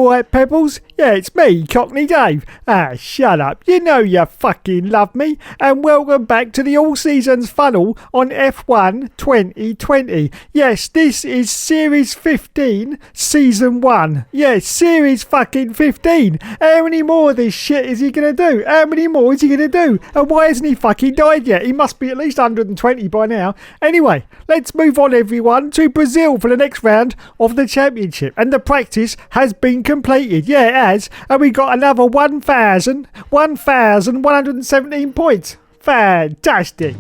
alright, Pebbles? Yeah, it's me, Cockney Dave. Ah, shut up. You know you fucking love me. And welcome back to the All Seasons Funnel on F1 2020. Yes, this is Series 15, Season 1. Yes, Series fucking 15. How many more of this shit is he going to do? How many more is he going to do? And why hasn't he fucking died yet? He must be at least 120 by now. Anyway, let's move on, everyone, to Brazil for the next round of the championship. And the practice has been completed. Yeah, it has. And we got another 1,117 points. Fantastic.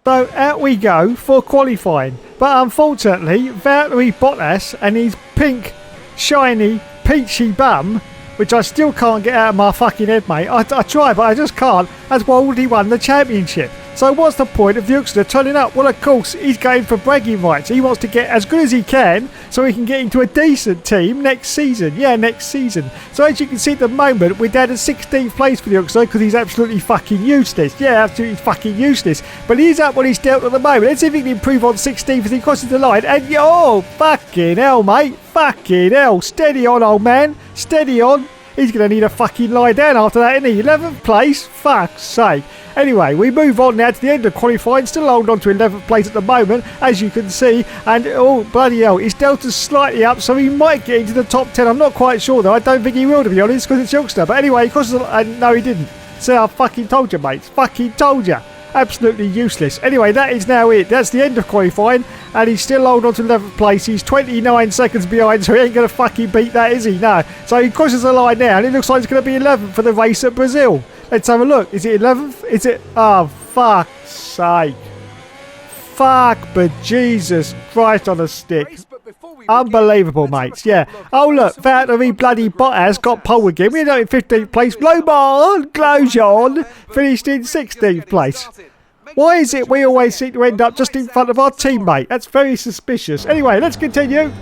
So out we go for qualifying. But unfortunately, Valtteri Bottas and his pink, shiny, peachy bum, which I still can't get out of my fucking head, mate. I try, but I just can't, has already won the championship. So what's the point of Youngster turning up? Well, of course, he's going for bragging rights. He wants to get as good as he can so he can get into a decent team next season. Yeah, next season. So as you can see at the moment, we're down to 16th place for the Youngster because he's absolutely fucking useless. Yeah, absolutely fucking useless. But he's up what he's dealt at the moment. Let's see if he can improve on 16th as he crosses the line. And oh, fucking hell, mate. Fucking hell. Steady on, old man. Steady on. He's going to need a fucking lie down after that, isn't he? 11th place? Fuck's sake. Anyway, we move on now to the end of qualifying. Still holding on to 11th place at the moment, as you can see. And, oh, bloody hell, his delta's slightly up, so he might get into the top 10. I'm not quite sure, though. I don't think he will, to be honest, because it's Youngster. But anyway, he crosses... no, he didn't. So I fucking told you, mates. Fucking told you. Absolutely useless. Anyway, that is now it. That's the end of qualifying. And he's still holding on to 11th place. He's 29 seconds behind, so he ain't going to fucking beat that, is he? No. So he crosses the line now, and it looks like it's going to be 11th for the race at Brazil. Let's have a look. Is it 11th? Is it... oh, fuck's sake. Fuck, but Jesus Christ on a stick. Unbelievable, mates. Yeah. Oh, look. Valtteri bloody Bottas got pole again. We're now in 15th place. Grosjean finished in 16th place. Why is it we always seem to end up just in front of our teammate? That's very suspicious. Anyway, let's continue.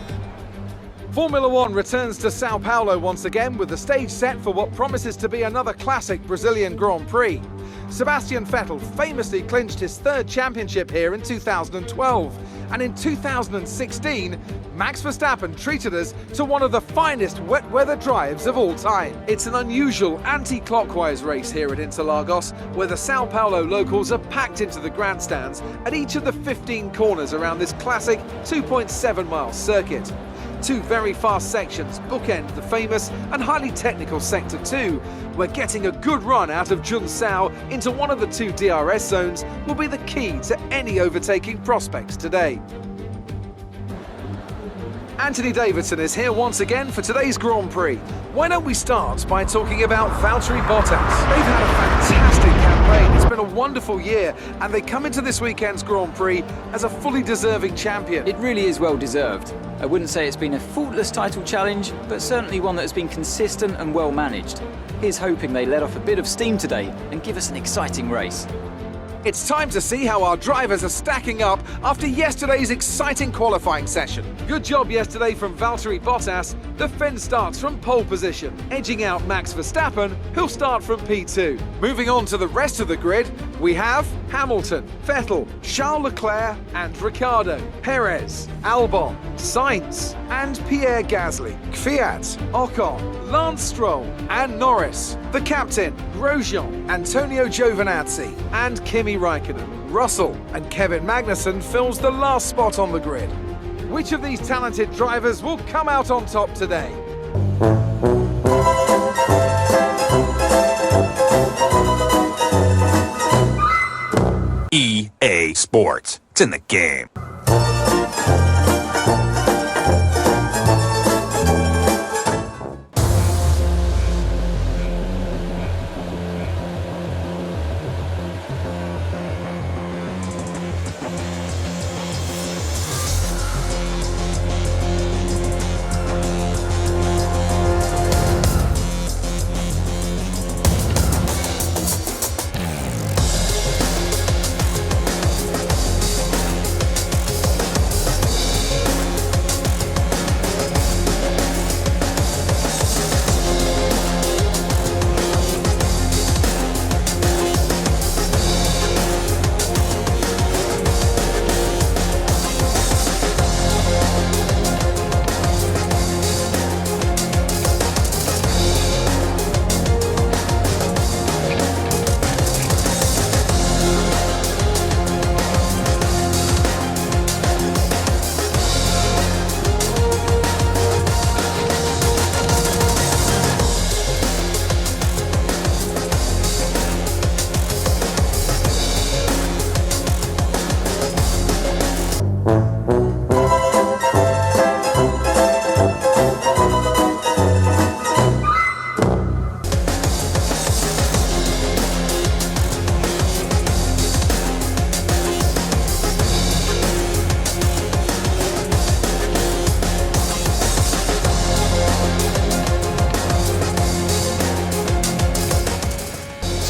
Formula One returns to Sao Paulo once again with the stage set for what promises to be another classic Brazilian Grand Prix. Sebastian Vettel famously clinched his third championship here in 2012, and in 2016, Max Verstappen treated us to one of the finest wet weather drives of all time. It's an unusual anti-clockwise race here at Interlagos, where the Sao Paulo locals are packed into the grandstands at each of the 15 corners around this classic 2.7-mile circuit. Two very fast sections bookend the famous and highly technical Sector 2, where getting a good run out of Junção into one of the two DRS zones will be the key to any overtaking prospects today. Anthony Davidson is here once again for today's Grand Prix. Why don't we start by talking about Valtteri Bottas? They've had a fantastic campaign. It's been a wonderful year, and they come into this weekend's Grand Prix as a fully deserving champion. It really is well deserved. I wouldn't say it's been a faultless title challenge, but certainly one that has been consistent and well managed. Here's hoping they let off a bit of steam today and give us an exciting race. It's time to see how our drivers are stacking up after yesterday's exciting qualifying session. Good job yesterday from Valtteri Bottas. The Finn starts from pole position, edging out Max Verstappen, who'll start from P2. Moving on to the rest of the grid, we have Hamilton, Vettel, Charles Leclerc and Ricciardo, Perez, Albon, Sainz and Pierre Gasly, Kvyat, Ocon, Lance Stroll and Norris, the captain, Grosjean, Antonio Giovinazzi and Kimi Raikkonen. Russell and Kevin Magnussen fills the last spot on the grid. Which of these talented drivers will come out on top today? EA Sports. It's in the game.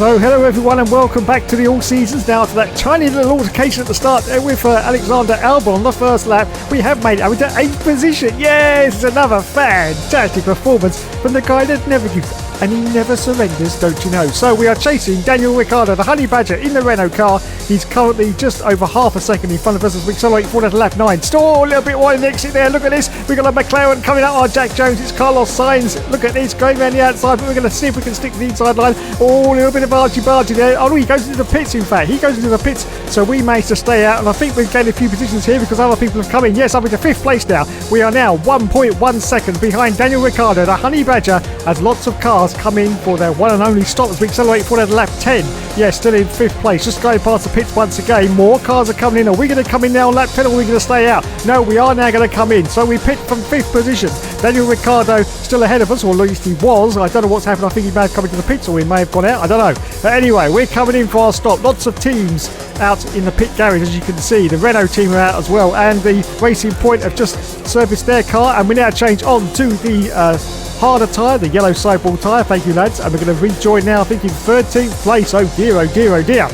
So hello everyone and welcome back to the All Seasons. Now to that tiny little altercation at the start with Alexander Albon on the first lap. We have made it into 8th position. Yes, it's another fantastic performance from the guy that never gives up. And he never surrenders, don't you know? So we are chasing Daniel Ricciardo, the Honey Badger, in the Renault car. He's currently just over half a second in front of us as we accelerate forward at lap 9. Still a little bit wide in the exit there. Look at this. We've got a McLaren coming out. Jack Jones. It's Carlos Sainz. Look at this, going around the outside, but we're going to see if we can stick to the inside line. Oh, a little bit of argy-bargy there. Oh, no, he goes into the pits, in fact. He goes into the pits, so we managed to stay out. And I think we've gained a few positions here because other people have come in. Yes, up into 5th place now. We are now 1.1 seconds behind Daniel Ricciardo, the Honey Badger, as lots of cars come in for their one and only stop as we accelerate forward at lap 10. Yeah, still in 5th place, just going past the pits once again. More cars are coming in. Are we going to come in now on lap 10 or are we going to stay out? No, we are now going to come in. So we pit from 5th position. Daniel Ricciardo still ahead of us, or at least he was. I don't know what's happened. I think he may have come into the pits or he may have gone out. I don't know. But anyway, we're coming in for our stop. Lots of teams out in the pit garage, as you can see. The Renault team are out as well, and the Racing Point have just serviced their car, and we now change on to the harder tyre, the yellow sidewall tyre. Thank you, lads. And we're going to rejoin now, I think in 13th place. Oh dear, oh dear, oh dear.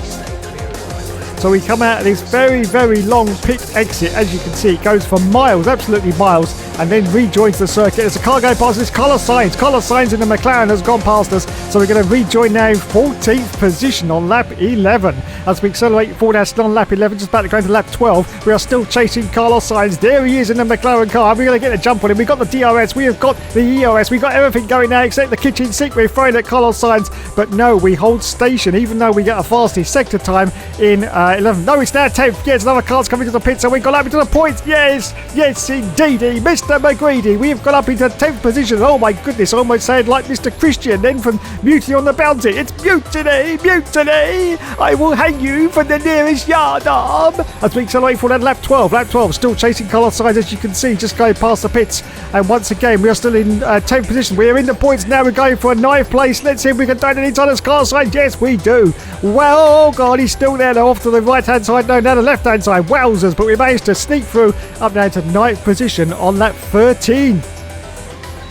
So we come out of this very, very long pit exit. As you can see, it goes for miles, absolutely miles, and then rejoins the circuit. There's a car going past us. Carlos Sainz. Carlos Sainz in the McLaren has gone past us. So we're going to rejoin now in 14th position on lap 11. As we accelerate forward, still on lap 11, just about to go into lap 12. We are still chasing Carlos Sainz. There he is in the McLaren car. We're going to get a jump on him. We've got the DRS. We have got the ERS. We've got everything going now except the kitchen sink. We're throwing at Carlos Sainz. But no, we hold station, even though we get a fastest sector time in 11. No, it's now 10th. Yes, another car's coming to the pit, so we've got up into the points. Yes, yes, indeedy. Mr. McGreedy. We have got up into 10th position. Oh my goodness, I almost said like Mr. Christian then from Mutiny on the Bounty. It's mutiny, mutiny. I will hang you from the nearest yardarm. As we accelerate for that lap 12. Lap 12, still chasing Carlos Sainz, as you can see, just going past the pits. And once again, we are still in 10th position. We are in the points now. We're going for a 9th place. Let's see if we can turn it inside as Carlos Sainz. Yes, we do. Well, oh God, he's still there now, off to the right-hand side. No, now the left-hand side. Wowzers, but we managed to sneak through up now to 9th position on lap 13.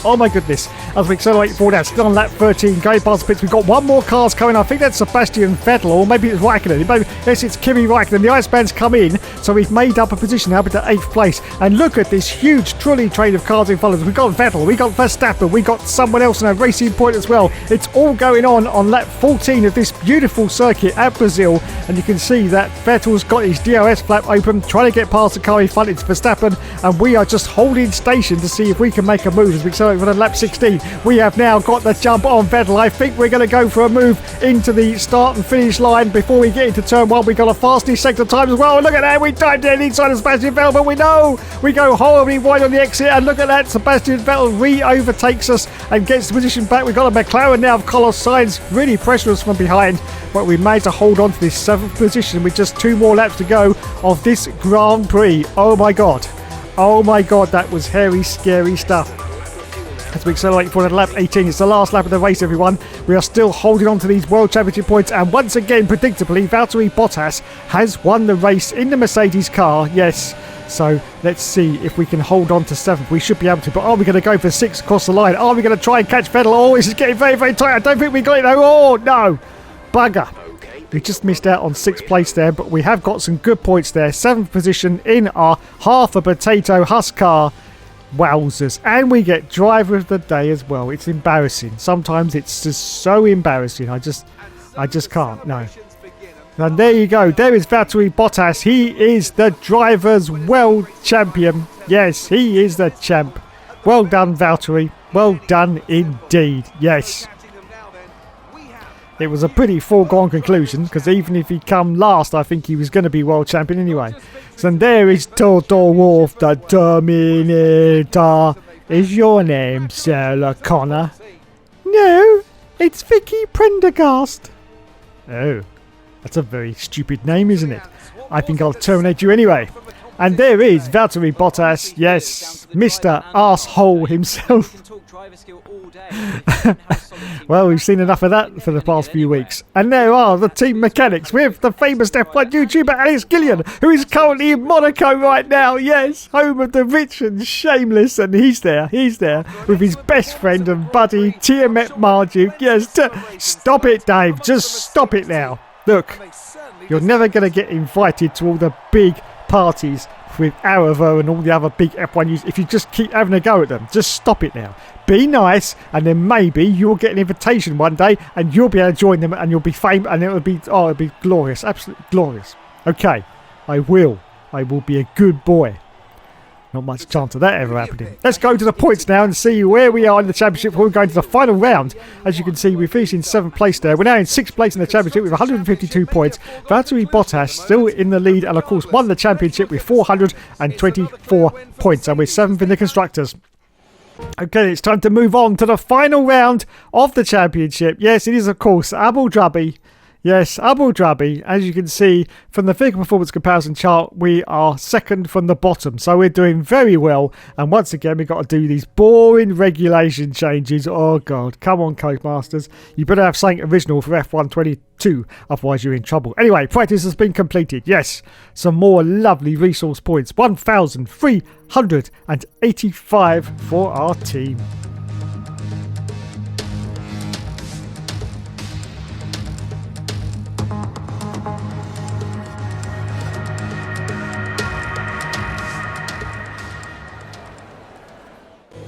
Oh my goodness. As we accelerate forward now, still on lap 13, going past the pits. We've got one more car's coming. I think that's Sebastian Vettel, or maybe it's Raikkonen. Yes, it's Kimi Raikkonen. The Iceman's come in, so we've made up a position now, up to 8th place. And look at this huge trolley train of cars in front of us. We've got Vettel, we've got Verstappen, we've got someone else in a Racing Point as well. It's all going on lap 14 of this beautiful circuit at Brazil. And you can see that Vettel's got his DRS flap open, trying to get past the car in front. It's Verstappen, and we are just holding station to see if we can make a move as we accelerate for the lap 16. We have now got the jump on Vettel. I think we're going to go for a move into the start and finish line before we get into turn 1. We've got a fastest sector time as well. Look at that. We dived in inside of Sebastian Vettel, but we know we go horribly wide on the exit. And look at that. Sebastian Vettel re-overtakes us and gets the position back. We've got a McLaren now of Carlos Sainz, really pressurous from behind, but we managed to hold on to this 7th position with just 2 more laps to go of this Grand Prix. Oh my God. Oh my God. That was hairy, scary stuff. As we accelerate forward at lap 18, it's the last lap of the race, everyone. We are still holding on to these World Championship points, and once again, predictably, Valtteri Bottas has won the race in the Mercedes car. Yes, so let's see if we can hold on to 7th. We should be able to, but are we going to go for 6 across the line? Are we going to try and catch Vettel? Oh, this is getting very, very tight. I don't think we got it though. Oh, no. Bugger. We just missed out on 6th place there, but we have got some good points there. 7th position in our half a potato husk car. Wowzers. And we get driver of the day as well. It's embarrassing. Sometimes it's just so embarrassing. I just can't. No. And there you go. There is Valtteri Bottas. He is the driver's world champion. Yes, he is the champ. Well done, Valtteri. Well done indeed. Yes. It was a pretty foregone conclusion, because even if he'd come last, I think he was going to be world champion anyway. So there is Toto Wolff, the Terminator. Is your name Sarah Connor? No, it's Vicky Prendergast. Oh, that's a very stupid name, isn't it? I think I'll terminate you anyway. And there is Valtteri Bottas, yes, Mr. Arsehole himself. Well, we've seen enough of that for the past few weeks. And there are the team mechanics with the famous F1 YouTuber Alex Gillian, who is currently in Monaco right now. Yes, home of the rich and shameless. And he's there with his best friend and buddy, Tiamat Marduk. Yes, stop it, Dave. Just stop it now. Look, you're never going to get invited to all the big parties with Aravo and all the other big F1 users if you just keep having a go at them. Just stop it now. Be nice, and then maybe you'll get an invitation one day and you'll be able to join them and you'll be famous and it'll be glorious, absolutely glorious. Okay, I will be a good boy. Not much chance of that ever happening. Let's go to the points now and see where we are in the championship before we go into the final round. As you can see, we finished in 7th place there. We're now in 6th place in the championship with 152 points. Valtteri Bottas still in the lead and of course won the championship with 424 points. And we're 7th in the constructors. Okay, it's time to move on to the final round of the championship. Yes, it is of course Abu Dhabi. Yes, Abu Dhabi. As you can see from the vehicle performance comparison chart, we are second from the bottom. So we're doing very well. And once again, we've got to do these boring regulation changes. Oh, God. Come on, Codemasters. You better have something original for F1 22. Otherwise, you're in trouble. Anyway, practice has been completed. Yes, some more lovely resource points. 1,385 for our team.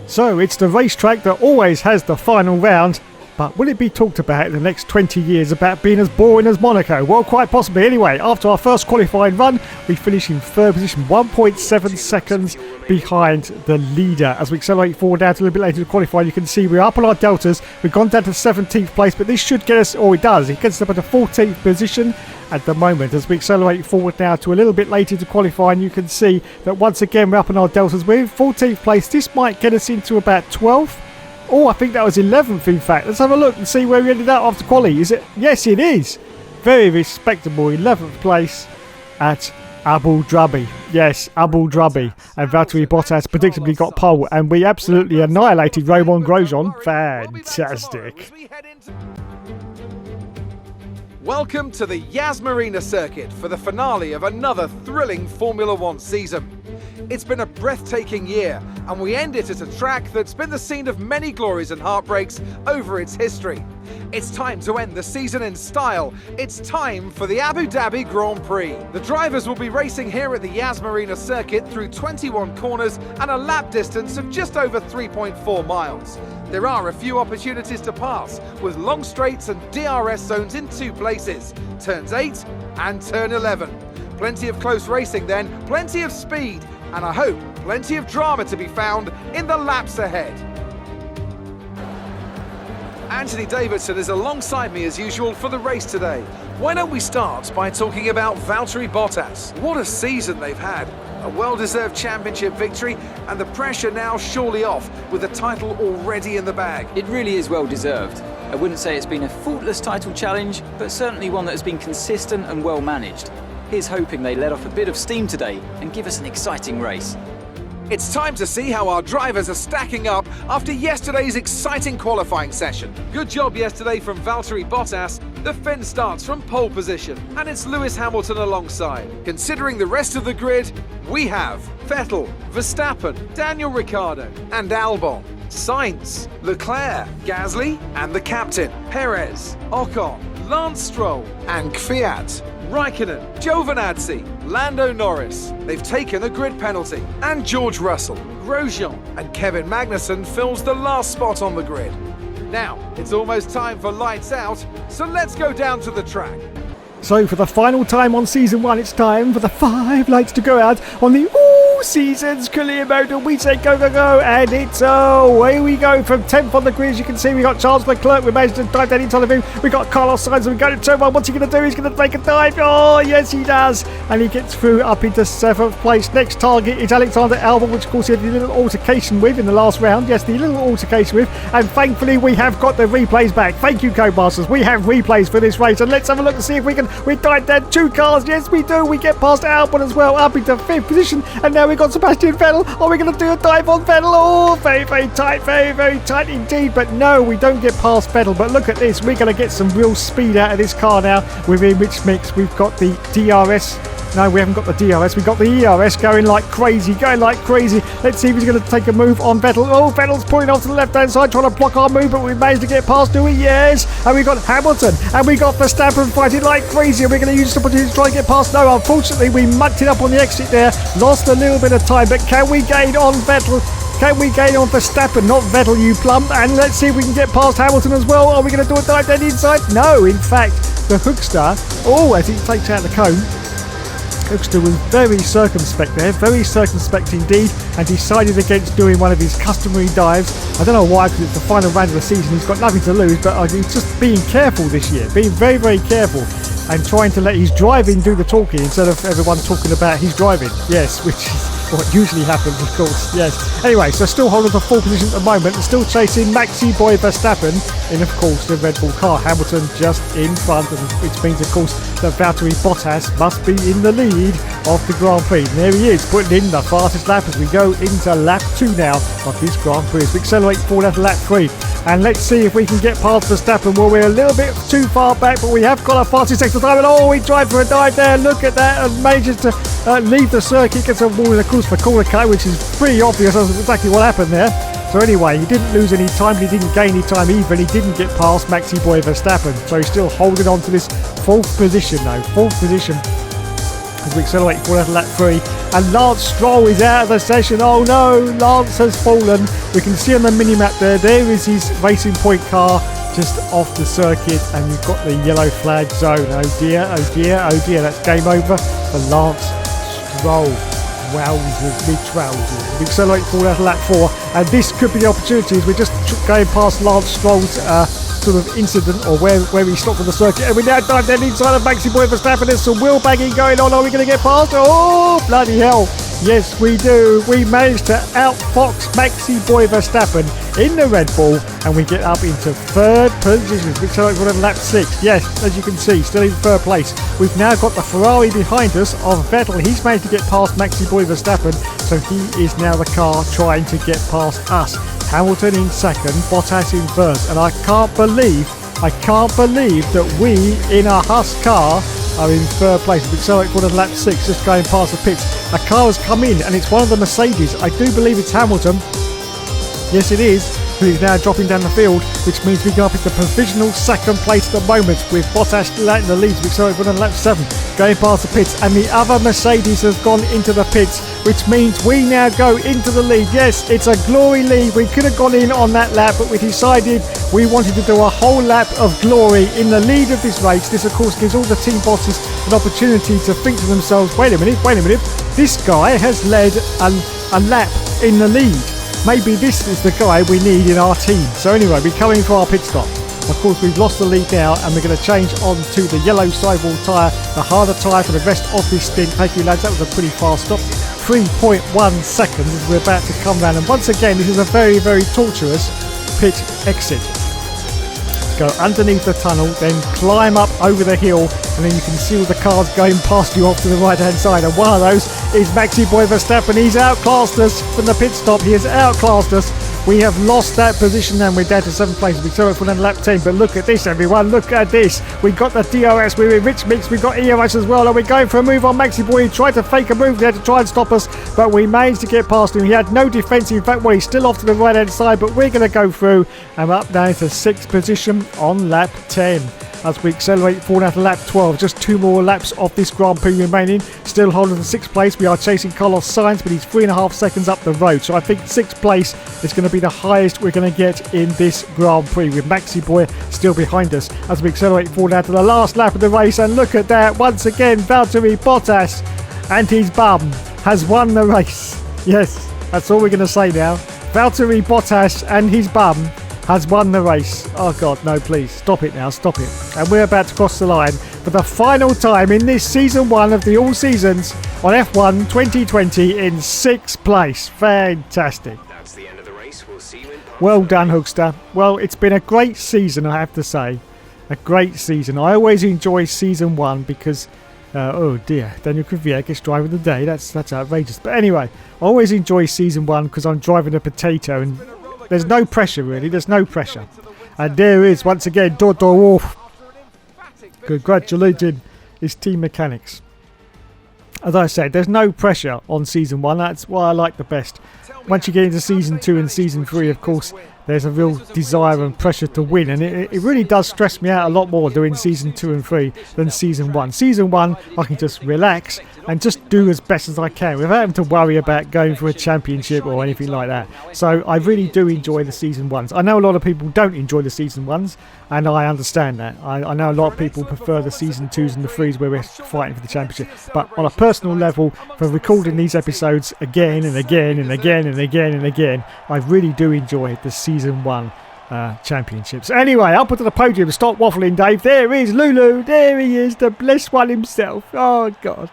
So it's the racetrack that always has the final round, but will it be talked about in the next 20 years about being as boring as Monaco? Well, quite possibly. Anyway, after our first qualifying run, we finish in 3rd position, 1.7 seconds behind the leader. As we accelerate forward now to a little bit later to qualify, you can see we're up on our deltas. We've gone down to 17th place, but this should get us, or it does, it gets us up at a 14th position at the moment. As we accelerate forward now to a little bit later to qualify, and you can see that once again we're up on our deltas. We're in 14th place. This might get us into about 12th. Oh, I think that was 11th in fact. Let's have a look and see where we ended up after quali. Is it? Yes, it is. Very respectable 11th place at Abu Dhabi. Yes, Abu Dhabi. And Valtteri Bottas predictably got pole, and we absolutely annihilated Romain Grosjean. Fantastic. Welcome to the Yas Marina circuit for the finale of another thrilling Formula One season. It's been a breathtaking year, and we end it at a track that's been the scene of many glories and heartbreaks over its history. It's time to end the season in style. It's time for the Abu Dhabi Grand Prix. The drivers will be racing here at the Yas Marina circuit through 21 corners and a lap distance of just over 3.4 miles. There are a few opportunities to pass, with long straights and DRS zones in 2 places, turns 8 and turn 11. Plenty of close racing then, plenty of speed, and I hope plenty of drama to be found in the laps ahead. Anthony Davidson is alongside me as usual for the race today. Why don't we start by talking about Valtteri Bottas? What a season they've had. A well-deserved championship victory, and the pressure now surely off with the title already in the bag. It really is well-deserved. I wouldn't say it's been a faultless title challenge, but certainly one that has been consistent and well-managed. Here's hoping they let off a bit of steam today and give us an exciting race. It's time to see how our drivers are stacking up after yesterday's exciting qualifying session. Good job yesterday from Valtteri Bottas. The Finn starts from pole position, and it's Lewis Hamilton alongside. Considering the rest of the grid, we have Vettel, Verstappen, Daniel Ricciardo, and Albon, Sainz, Leclerc, Gasly, and the captain, Perez, Ocon, Lance Stroll, and Kvyat, Raikkonen, Giovinazzi, Lando Norris. They've taken a grid penalty. And George Russell, Grosjean, and Kevin Magnussen fills the last spot on the grid. Now, it's almost time for lights out, so let's go down to the track. So for the final time on season 1, it's time for the 5 lights to go out on the all seasons. Clear mode, and we say go, go, go. And it's away we go from 10th on the grid. As you can see, we got Charles Leclerc. We managed to dive down into the view. We got Carlos Sainz, and we go to turn one. What's he going to do? He's going to take a dive. Oh, yes, he does. And he gets through up into 7th place. Next target is Alexander Albon, which of course he had a little altercation with in the last round. Yes, the little altercation with. And thankfully, we have got the replays back. Thank you, Codemasters. We have replays for this race. And let's have a look and see if we can. We dive down 2 cars. Yes, we do. We get past Albon as well, up into 5th position. And now we've got Sebastian Vettel. Are we going to do a dive on Vettel? Oh, very, very tight. Very, very tight indeed. But no, we don't get past Vettel. But look at this. We're going to get some real speed out of this car now. Within which mix we've got the DRS. No, we haven't got the DRS. We've got the ERS going like crazy. Let's see if he's going to take a move on Vettel. Oh, Vettel's pulling off to the left-hand side, trying to block our move, but we managed to get past, do we? Yes. And we got Hamilton, and we got Verstappen fighting like crazy. And we're going to use this opportunity to try and get past. No, unfortunately, we mucked it up on the exit there. Lost a little bit of time, but can we gain on Vettel? Can we gain on Verstappen, not Vettel, you plump? And let's see if we can get past Hamilton as well. Are we going to do a dive down the inside? No, in fact, the Hookster, as he takes out the cone, Hookster was very circumspect there, very circumspect indeed, and decided against doing one of his customary dives. I don't know why, because it's the final round of the season. He's got nothing to lose, but he's just being careful this year, being very, very careful, and trying to let his driving do the talking instead of everyone talking about his driving. Yes, which is what usually happens, of course. Yes. Anyway, so still holding the 4th position at the moment, and still chasing Maxi Boy Verstappen in, of course, the Red Bull car. Hamilton just in front, and which means, of course, that Valtteri Bottas must be in the lead of the Grand Prix. And there he is, putting in the fastest lap as we go into lap 2 now of this Grand Prix. As we accelerate forward after lap 3. And let's see if we can get past Verstappen. Well, we're a little bit too far back, but we have got our fastest extra time. And we tried for a dive there. Look at that, and manages to leave the circuit. Gets a wall, of course, for corner cut, which is pretty obvious. That's exactly what happened there. So anyway, he didn't lose any time, but he didn't gain any time either, and he didn't get past Maxi Boy Verstappen. So he's still holding on to this 4th position though. 4th position as we accelerate forward after lap 3. And Lance Stroll is out of the session. Oh no, Lance has fallen. We can see on the mini-map there is his Racing Point car just off the circuit, and you've got the yellow flag zone. Oh dear, that's game over for Lance Stroll. Wowzers, big trousers. We accelerate forward out of lap 4, and this could be the opportunity as we're just going past Lance Stroll's sort of incident, or where he stopped on the circuit, and we now dive down inside of Maxi Boy Verstappen. There's some wheel bagging going on. Are we going to get past? Oh, bloody hell. Yes, we do. We managed to outfox Maxi Boy Verstappen in the Red Bull, and we get up into 3rd position. We accelerate forward on lap 6. Yes, as you can see, still in 3rd place. We've now got the Ferrari behind us of Vettel. He's managed to get past Maxi Boy Verstappen, so he is now the car trying to get past us. Hamilton in 2nd, Bottas in 1st, and I can't believe that we in a Haas car are in 3rd place. We accelerate forward on lap 6, just going past the pits. A car has come in, and it's one of the Mercedes. I do believe it's Hamilton. Yes, it is. But he's now dropping down the field, which means we go up into provisional 2nd place at the moment, with Bottas still out in the lead. We accelerate forward on lap 7, going past the pits, and the other Mercedes has gone into the pits, which means we now go into the lead. Yes, it's a glory lead. We could have gone in on that lap, but we decided we wanted to do a whole lap of glory in the lead of this race. This, of course, gives all the team bosses an opportunity to think to themselves, wait a minute, this guy has led a lap in the lead. Maybe this is the guy we need in our team. So anyway, we're coming for our pit stop. Of course, we've lost the lead now, and we're going to change on to the yellow sidewall tyre, the harder tyre for the rest of this stint. Thank you, lads. That was a pretty fast stop. 3.1 seconds as we're about to come round. And once again, this is a very, very tortuous pit exit. Go underneath the tunnel, then climb up over the hill, and then you can see all the cars going past you off to the right hand side. And one of those is Maxi Boy Verstappen. He's outclassed us from the pit stop. He has outclassed us. We have lost that position, and we're down to 7th place. We turn it for lap 10, but look at this, everyone. Look at this. We got the DRS. We're in rich mix. We've got ERS as well, and we're going for a move on Maxi Boy. He tried to fake a move there to try and stop us, but we managed to get past him. He had no defence. In fact, he's still off to the right hand side, but we're going to go through, and we're up down to 6th position on lap 10. As we accelerate forward out to lap 12. Just 2 more laps of this Grand Prix remaining. Still holding the 6th place. We are chasing Carlos Sainz, but he's 3.5 seconds up the road. So I think 6th place is going to be the highest we're going to get in this Grand Prix, with Maxi Boy still behind us as we accelerate forward out to the last lap of the race. And look at that. Once again, Valtteri Bottas and his bum has won the race. Yes, that's all we're going to say now. Valtteri Bottas and his bum has won the race. Oh God, no, please. Stop it now, stop it. And we're about to cross the line for the final time in this season 1 of the all seasons on F1 2020 in 6th place. Fantastic. That's the end of the race. We'll see you in Well done, Hookster. Well, it's been a great season, I have to say. A great season. I always enjoy season 1 because, oh dear, Daniel Kvyat gets driver of the day. That's outrageous. But anyway, I always enjoy season 1 because I'm driving a potato and there's no pressure, really. There's no pressure. And there is, once again, Toto Wolff congratulating his team mechanics. As I said, there's no pressure on season 1. That's what I like the best. Once you get into season 2 and season 3, of course, there's a real desire and pressure to win. And it really does stress me out a lot more doing season 2 and 3 than season 1. Season 1, I can just relax and just do as best as I can without having to worry about going for a championship or anything like that. So I really do enjoy the season 1s. I know a lot of people don't enjoy the season 1s, and I understand that. I know a lot of people prefer the season 2s and the 3s where we're fighting for the championship. But on a personal level, for recording these episodes again and again and again and again and again, I really do enjoy the season 1 championships. Anyway, up onto the podium. Stop waffling, Dave. There is Lulu. There he is, the blessed one himself. Oh God,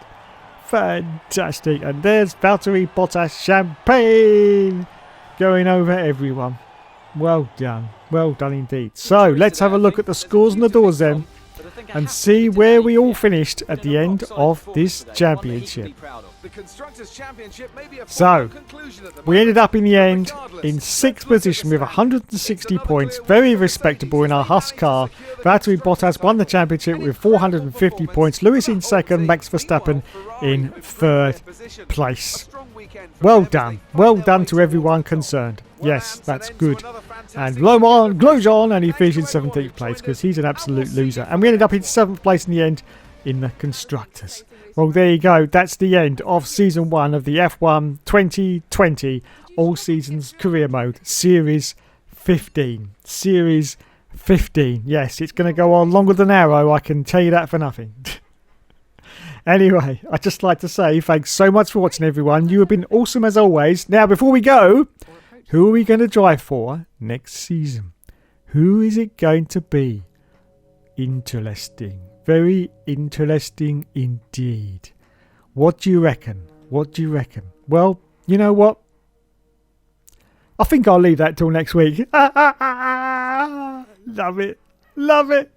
fantastic. And there's Valtteri Bottas champagne going over everyone. Well done indeed. So let's have a look at the scores and the doors then and see where we all finished at the end of this championship. So we ended up in the end in 6th position with 160 points, very respectable in our Haas car. Valtteri Bottas won the championship with 450 points. Lewis in 2nd, Max Verstappen in 3rd place. Well done to everyone concerned. Yes, that's good. And Romain Grosjean, and he finished in 17th place because he's an absolute loser. And we ended up in 7th place in the end in the Constructors. Well, there you go. That's the end of Season 1 of the F1 2020 All Seasons Career Mode Series 15. Series 15. Yes, it's going to go on longer than Arrow, I can tell you that for nothing. Anyway, I'd just like to say thanks so much for watching, everyone. You have been awesome as always. Now, before we go, who are we going to drive for next season? Who is it going to be? Interesting. Very interesting indeed. What do you reckon? Well, you know what? I think I'll leave that till next week. Love it.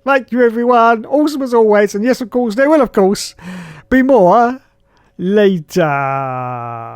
Thank you, everyone. Awesome as always. And yes, of course, there will, of course, be more later.